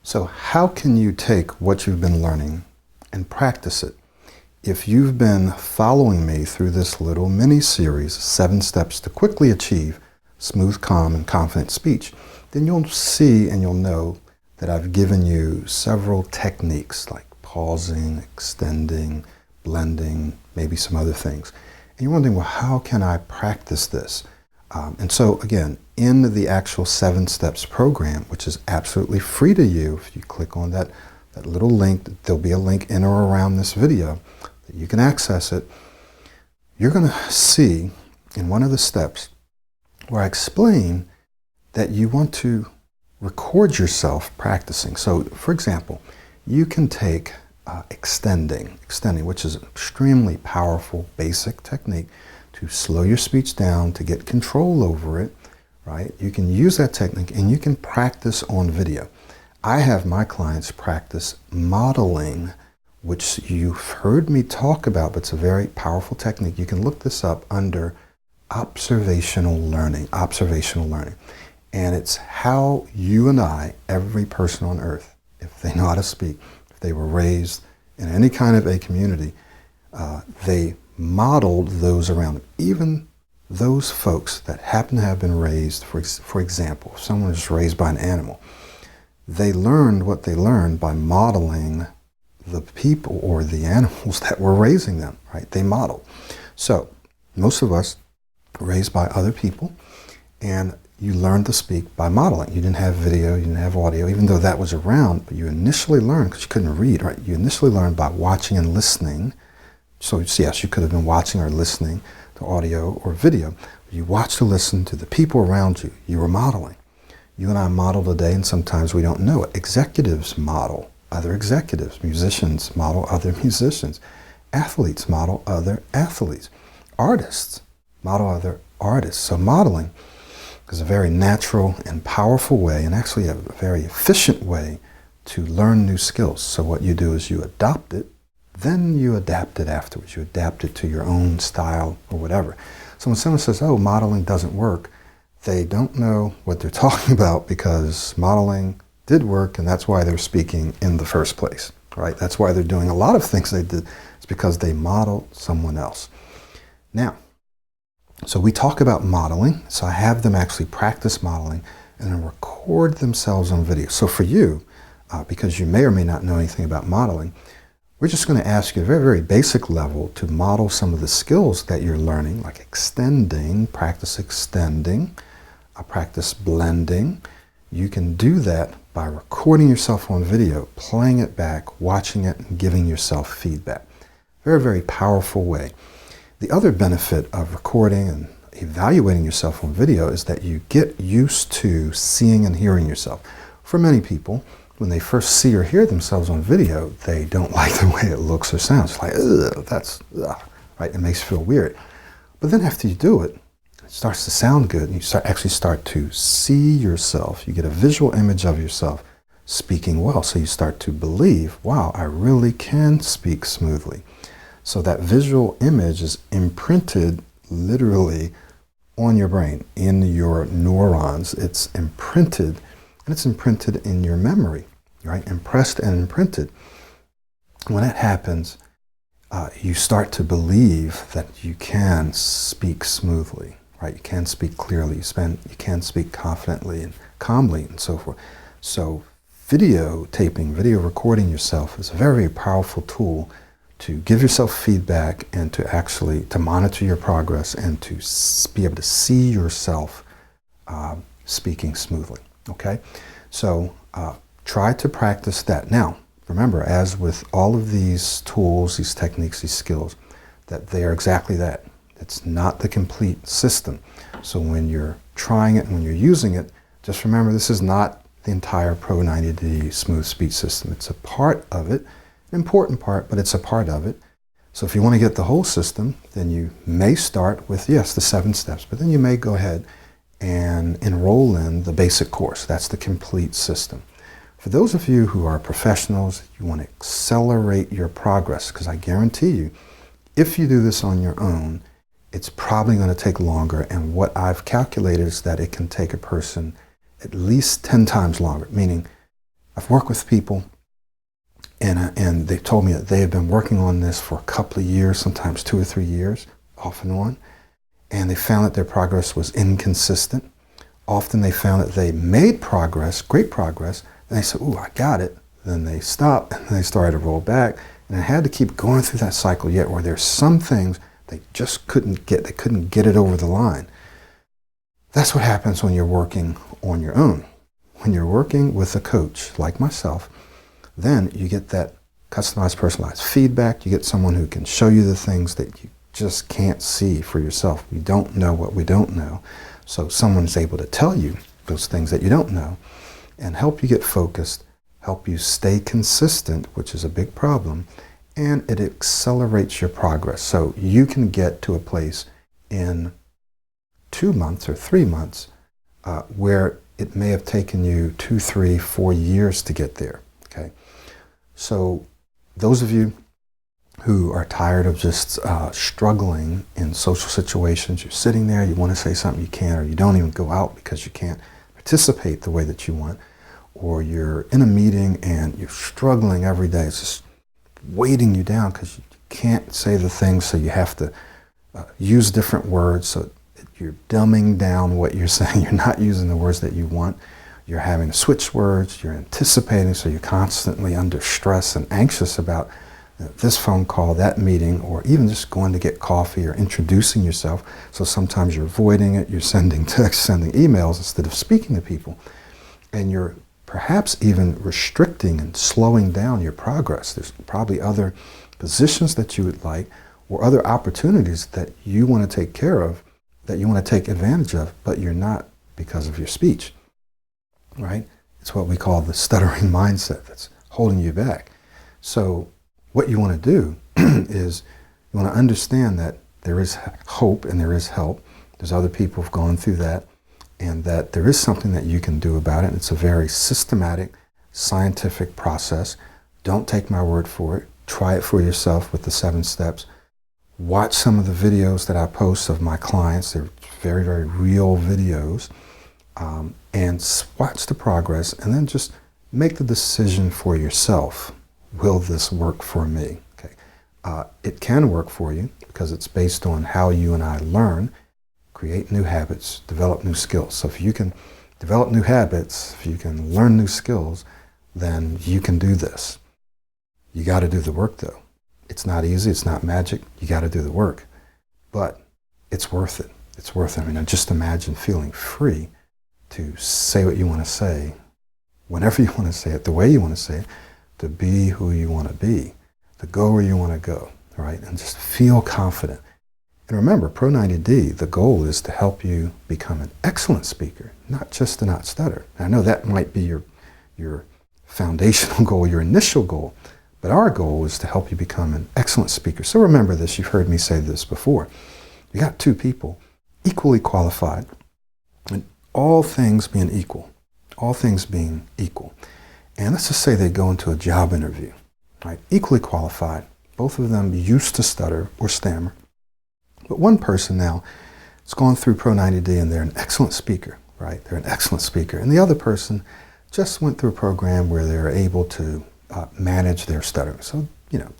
So how can you take what you've been learning and practice it? If you've been following me through this little mini-series, 7 Steps to Quickly Achieve Smooth, Calm, and Confident Speech, then you'll see and you'll know that I've given you several techniques like pausing, extending, blending, maybe some other things. And you're wondering, well, how can I practice this? And so again, in the actual 7 Steps program, which is absolutely free to you, if you click on that little link, there'll be a link in or around this video that you can access it. You're going to see in one of the steps where I explain that you want to record yourself practicing. So for example, you can take extending, which is an extremely powerful basic technique to slow your speech down, to get control over it, right? You can use that technique and you can practice on video. I have my clients practice modeling, which you've heard me talk about, but it's a very powerful technique. You can look this up under observational learning. And it's how you and I, every person on earth, if they know how to speak, if they were raised in any kind of a community, they modeled those around them. Even those folks that happen to have been raised, for example, if someone was raised by an animal, they learned what they learned by modeling the people or the animals that were raising them, right? They modeled. So most of us were raised by other people, and you learned to speak by modeling. You didn't have video, you didn't have audio, even though that was around, but you initially learned, because you couldn't read, right? You initially learned by watching and listening. So yes, you could have been watching or listening to audio or video. You watched or listened to the people around you. You were modeling. You and I model today, and sometimes we don't know it. Executives model other executives. Musicians model other musicians. Athletes model other athletes. Artists model other artists. So modeling is a very natural and powerful way, and actually a very efficient way to learn new skills. So what you do is you adopt it, then you adapt it afterwards. You adapt it to your own style or whatever. So when someone says, oh, modeling doesn't work, they don't know what they're talking about, because modeling did work, and that's why they're speaking in the first place, right? That's why they're doing a lot of things they did. It's because they modeled someone else. Now, so we talk about modeling. So I have them actually practice modeling and then record themselves on video. So for you, because you may or may not know anything about modeling, we're just going to ask you at a very, very basic level to model some of the skills that you're learning, like extending, practice blending. You can do that by recording yourself on video, playing it back, watching it, and giving yourself feedback. Very, very powerful way. The other benefit of recording and evaluating yourself on video is that you get used to seeing and hearing yourself. For many people, when they first see or hear themselves on video, they don't like the way it looks or sounds. It's like, ugh, right? It makes you feel weird. But then after you do it, it starts to sound good, and you actually start to see yourself. You get a visual image of yourself speaking well. So you start to believe, wow, I really can speak smoothly. So that visual image is imprinted literally on your brain, in your neurons. It's imprinted, and it's imprinted in your memory, right? Impressed and imprinted. When that happens, you start to believe that you can speak smoothly, right? You can speak clearly, you can speak confidently and calmly and so forth. So videotaping, video recording yourself is a very powerful tool to give yourself feedback and to actually to monitor your progress and to be able to see yourself speaking smoothly, okay? So try to practice that. Now, remember, as with all of these tools, these techniques, these skills, that they are exactly that. It's not the complete system. So when you're trying it and when you're using it, just remember this is not the entire Pro 90D Smooth Speech System. It's a part of it, an important part, but it's a part of it. So if you want to get the whole system, then you may start with, yes, the 7 steps, but then you may go ahead and enroll in the basic course. That's the complete system. For those of you who are professionals, you want to accelerate your progress, because I guarantee you, if you do this on your own, it's probably going to take longer. And what I've calculated is that it can take a person at least 10 times longer, meaning I've worked with people, and they told me that they have been working on this for a couple of years, sometimes 2 or 3 years, off and on, and they found that their progress was inconsistent. Often they found that they made progress, great progress, and they said, "Ooh, I got it." Then they stopped, and they started to roll back, and I had to keep going through that cycle yet where there's some things they just couldn't get. They couldn't get it over the line. That's what happens when you're working on your own. When you're working with a coach like myself, then you get that customized, personalized feedback. You get someone who can show you the things that you just can't see for yourself. We don't know what we don't know. So someone's able to tell you those things that you don't know and help you get focused, help you stay consistent, which is a big problem, and it accelerates your progress. So you can get to a place in 2 months or 3 months where it may have taken you 2, 3, 4 years to get there. Okay, so those of you who are tired of just struggling in social situations, you're sitting there, you want to say something, you can't, or you don't even go out because you can't participate the way that you want, or you're in a meeting and you're struggling every day, it's just weighting you down because you can't say the things, so you have to use different words, so you're dumbing down what you're saying. You're not using the words that you want. You're having to switch words. You're anticipating, so you're constantly under stress and anxious about this phone call, that meeting, or even just going to get coffee or introducing yourself. So sometimes you're avoiding it. You're sending texts, sending emails instead of speaking to people. And you're perhaps even restricting and slowing down your progress. There's probably other positions that you would like or other opportunities that you want to take care of, that you want to take advantage of, but you're not because of your speech, right? It's what we call the stuttering mindset that's holding you back. So what you want to do is you want to understand that there is hope and there is help. There's other people who've gone through that, and that there is something that you can do about it. It's a very systematic, scientific process. Don't take my word for it. Try it for yourself with the 7 steps. Watch some of the videos that I post of my clients. They're very, very real videos. And watch the progress, and then just make the decision for yourself. Will this work for me? Okay. It can work for you because it's based on how you and I learn, create new habits, develop new skills. So if you can develop new habits, if you can learn new skills, then you can do this. You got to do the work though. It's not easy, it's not magic, you got to do the work. But it's worth it. It's worth it. I mean, just imagine feeling free to say what you want to say, whenever you want to say it, the way you want to say it, to be who you want to be, to go where you want to go, right? And just feel confident. And remember, Pro 90D, the goal is to help you become an excellent speaker, not just to not stutter. I know that might be your foundational goal, your initial goal, but our goal is to help you become an excellent speaker. So remember this, you've heard me say this before. You got 2 people equally qualified, and all things being equal, and let's just say they go into a job interview, right? Equally qualified, both of them used to stutter or stammer, but one person now has gone through Pro 90D and they're an excellent speaker, right? They're an excellent speaker. And the other person just went through a program where they're able to manage their stuttering. So,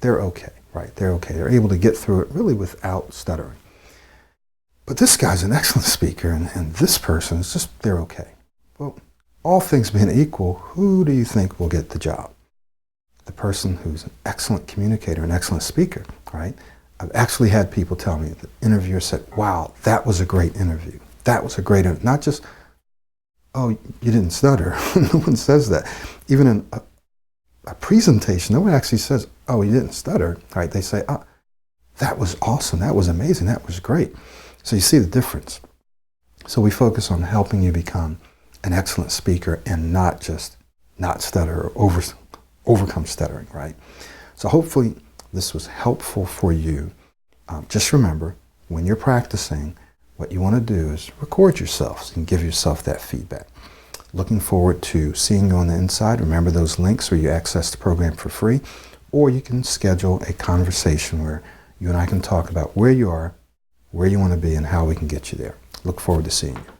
they're okay, right? They're okay. They're able to get through it really without stuttering. But this guy's an excellent speaker, and this person is just, they're okay. Well, all things being equal, who do you think will get the job? The person who's an excellent communicator, an excellent speaker, right? I've actually had people tell me, the interviewer said, wow, that was a great interview. That was a great interview. Not just, oh, you didn't stutter. No one says that. Even in a presentation, no one actually says, oh, you didn't stutter, right? They say, oh, that was awesome. That was amazing. That was great. So you see the difference. So we focus on helping you become an excellent speaker and not just not stutter or overcome stuttering, right? So hopefully this was helpful for you. Just remember, when you're practicing, what you want to do is record yourself so you can give yourself that feedback. Looking forward to seeing you on the inside. Remember those links where you access the program for free, or you can schedule a conversation where you and I can talk about where you are, where you want to be, and how we can get you there. Look forward to seeing you.